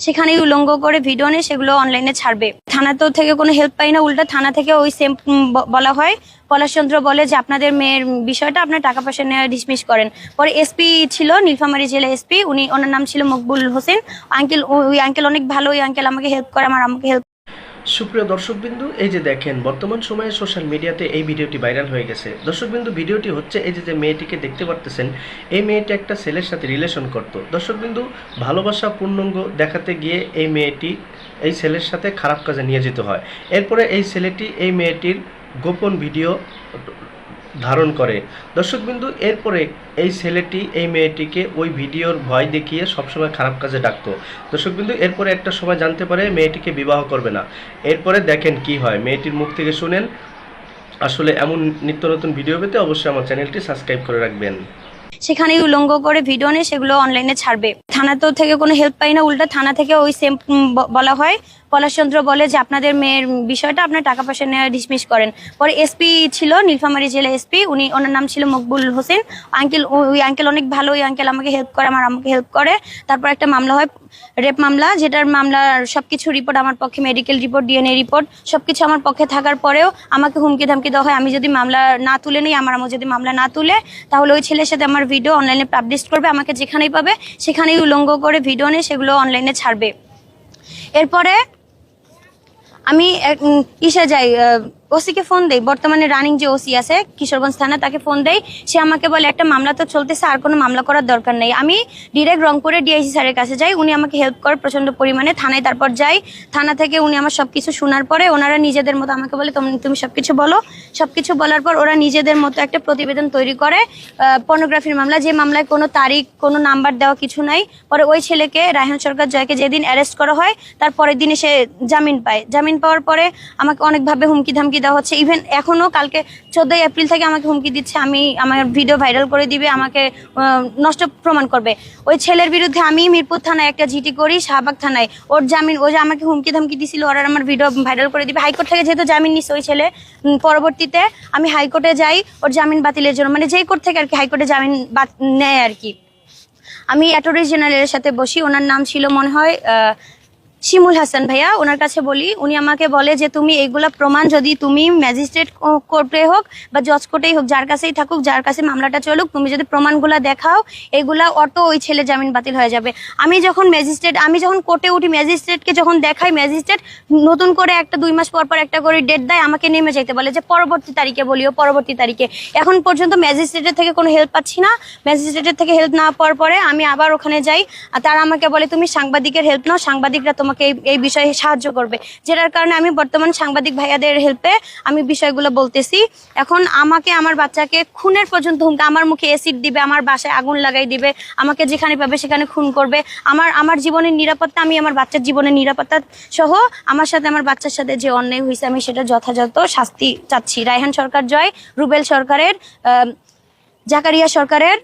সেখানেই উলঙ্গ করে ভিডিও নিয়ে সেগুলো অনলাইনে ছাড়বে। থানা তো থেকে কোনো হেল্প পাই না, উল্টা থানা থেকে ওই সেম বলা হয়, পলাশচন্দ্র বলে যে আপনাদের মেয়ের বিষয়টা আপনার টাকা পয়সা নেওয়া ডিসমিস করেন। পরে এসপি ছিল, নীলফামারী জেলা এসপি, ওনার নাম ছিল মকবুল হোসেন আঙ্কেল। ওই আঙ্কেল অনেক ভালো, ওই আঙ্কেল আমাকে হেল্প করে, আমার আমাকে হেল্প। সুপ্রিয় দর্শকবিন্দু, এই যে দেখেন বর্তমান সময়ে সোশ্যাল মিডিয়াতে এই ভিডিওটি ভাইরাল হয়ে গেছে। দর্শকবিন্দু, ভিডিওটি হচ্ছে এই যে মেয়েটিকে দেখতে পারতেছেন, এই মেয়েটি একটা ছেলের সাথে রিলেশন করত। দর্শকবিন্দু, ভালোবাসা পূর্ণাঙ্গ দেখাতে গিয়ে এই মেয়েটি এই ছেলের সাথে খারাপ কাজে নিয়ে যেতে হয়। এরপরে এই ছেলেটি এই মেয়েটির গোপন ভিডিও ধারণ করে। দর্শকবিন্দু, এরপরে এই ছেলেটি এই মেয়েটিকে ওই ভিডিওর ভয় দেখিয়ে সবসময় খারাপ কাজে ডাকতো। দর্শকবিন্দু, এরপরে একটা সময় জানতে পারে মেয়েটিকে বিবাহ করবে না। এরপরে দেখেন কি হয়, মেয়েটির মুখ থেকে শুনেন। আসলে এমন নিত্য নতুন ভিডিও পেতে অবশ্যই আমার চ্যানেলটি সাবস্ক্রাইব করে রাখবেন। সেখানেই উলঙ্গ করে ভিডিও নিয়ে সেগুলো অনলাইনে ছাড়বে। থানা তো থেকে কোনো হেল্প পাই না, উল্টা থানা থেকে ওই সেম বলা হয়, পলাশচন্দ্র বলে যে আপনাদের মেয়ের বিষয়টা আপনার টাকা পয়সা নেওয়া ডিসমিস করেন। পরে এসপি ছিল, নীলফামারী জেলা এসপি, ওনার নাম ছিল মকবুল হোসেন আঙ্কেল। ওই আঙ্কেল অনেক ভালো, ওই আঙ্কেল আমাকে হেল্প করে, আমার আমাকে হেল্প করে। তারপর একটা মামলা হয়, রেপ মামলা, যেটার মামলার সবকিছু রিপোর্ট আমার পক্ষে, মেডিকেল রিপোর্ট, ডিএনএ রিপোর্ট সবকিছু আমার পক্ষে থাকার পরেও আমাকে হুমকি ধামকি দেওয়া হয়। আমি যদি মামলা না তুলে নিই, আমার যদি মামলা না তুলে, তাহলে ওই ছেলের সাথে আমার ভিডিও অনলাইনে পাবলিশ করবে, আমাকে যেখানেই পাবে সেখানেই উলঙ্গ করে ভিডিও নিয়ে সেগুলো অনলাইনে ছাড়বে। এরপরে আমি ইসে যাই, ওসিকে ফোন দেই, বর্তমানে রানিং যে ওসি আছে কিশোরগঞ্জ থানা, তাকে ফোন দেই। সে আমাকে বলে একটা মামলা তো চলতেছে, আর কোনো মামলা করার দরকার নেই। আমি ডিরেক্ট রংপুরে ডিআইসি স্যারের কাছে যাই, উনি আমাকে হেল্প করে প্রচন্ড পরিমাণে। থানায় তারপর যাই, থানা থেকে উনি আমার সবকিছু শোনার পরে ওনারা নিজেদের মতো আমাকে বলে তুমি সবকিছু বলো। সবকিছু বলার পর ওরা নিজেদের মতো একটা প্রতিবেদন তৈরি করে, পর্নোগ্রাফির মামলা, যে মামলায় কোনো তারিখ কোনো নাম্বার দেওয়া কিছু নাই। পরে ওই ছেলেকে, রায়হান সরকার জয়কে, যেদিন অ্যারেস্ট করা হয় তার পরের দিনে সে জামিন পায়। জামিন পাওয়ার পরে আমাকে অনেকভাবে হুমকি ধামকি দেওয়া হচ্ছে। ইভেন এখনো কালকে 14 এপ্রিল থেকে আমাকে হুমকি দিচ্ছে, আমার ভিডিও ভাইরাল করে দিবে, আমাকে নষ্ট প্রমাণ করবে। ওই ছেলের বিরুদ্ধে আমি মিরপুর থানায় একটা জিডি করি, শাহবাগ থানায়। ওর জামিন, ও যে আমাকে হুমকি ধামকি দিছিল, ওরা আমার ভিডিও ভাইরাল করে দিবে। হাইকোর্ট থেকে যেহেতু জামিন নিচ্ছে ওই ছেলে, পরবর্তীতে আমি হাইকোর্টে যাই ওর জামিন বাতিলের জন্য, মানে যেই কোর্ট থেকে আর কি হাইকোর্টে জামিন নেয় আর কি। আমি অ্যাটর্নি জেনারেলের সাথে বসি, ওনার নাম ছিল মনে হয় শিমুল হাসান ভাইয়া, ওনার কাছে বলি। উনি আমাকে বলে যে তুমি এইগুলা প্রমাণ যদি তুমি ম্যাজিস্ট্রেট কোর্টে হোক বা জজ কোর্টেই হোক, যার কাছেই থাকুক, যার কাছে মামলাটা চলুক, তুমি যদি প্রমাণগুলা দেখাও, এগুলা অটো ওই ছেলে জামিন বাতিল হয়ে যাবে। আমি যখন কোর্টে উঠি, ম্যাজিস্ট্রেটকে যখন দেখাই, ম্যাজিস্ট্রেট নতুন করে 1-2 মাস পর পর একটা করে ডেট দেয়, আমাকে নেমে যেতে বলে যে পরবর্তী তারিখে বলিও, পরবর্তী তারিখে। এখন পর্যন্ত ম্যাজিস্ট্রেটের থেকে কোনো হেল্প পাচ্ছি না। ম্যাজিস্ট্রেটের থেকে হেল্প না পাওয়ার পরে আমি আবার ওখানে যাই, আর তারা আমাকে বলে তুমি সাংবাদিকের হেল্প নাও, সাংবাদিকরা তোমাকে এই বিষয়ে সাহায্য করবে। যেটার কারণে আমি বর্তমান সাংবাদিক ভাইয়াদের হেল্পে আমি বিষয়গুলো বলতেছি। এখন আমাকে, আমার বাচ্চাকে খুনের পর্যন্ত হুমকি, আমার মুখে অ্যাসিড দিবে, আমার বাসায় আগুন লাগাই দিবে, আমাকে যেখানে পাবে সেখানে খুন করবে। আমার জীবনের নিরাপত্তা, আমি আমার বাচ্চার জীবনের নিরাপত্তা সহ আমার সাথে, আমার বাচ্চার সাথে যে অন্যায় হয়েছে, আমি সেটা যথাযথ শাস্তি চাচ্ছি। রায়হান সরকার জয়, রুবেল সরকারের, জাকারিয়া সরকারের,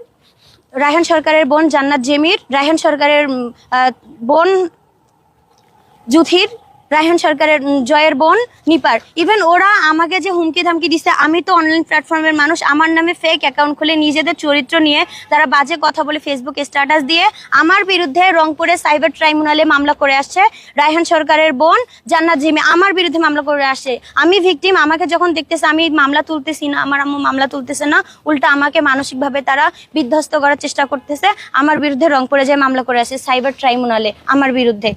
রায়হান সরকারের বোন জান্নাত জেমির, রায়হান সরকারের বোন জুথির, রায়হান সরকারের জয়ের বোন নিপার। ইভেন ওরা আমাকে যে হুমকি ধামকি দিচ্ছে, আমি তো অনলাইন প্ল্যাটফর্মের মানুষ, আমার নামে ফেক অ্যাকাউন্ট খুলে নিজেদের চরিত্র নিয়ে তারা বাজে কথা বলে ফেসবুক স্ট্যাটাস দিয়ে আমার বিরুদ্ধে রংপুরে সাইবার ট্রাইব্যুনালে মামলা করে আসছে। রায়হান সরকারের বোন জান্নাত জিমি আমার বিরুদ্ধে মামলা করে আসছে। আমি ভিকটিম, আমাকে যখন দেখতেছে আমি মামলা তুলতেছি না, আমার আম্মু মামলা তুলতেছে না, উল্টা আমাকে মানসিকভাবে তারা বিধ্বস্ত করার চেষ্টা করতেছে। আমার বিরুদ্ধে রংপুরে যে মামলা করে আসছে সাইবার ট্রাইব্যুনালে আমার বিরুদ্ধে।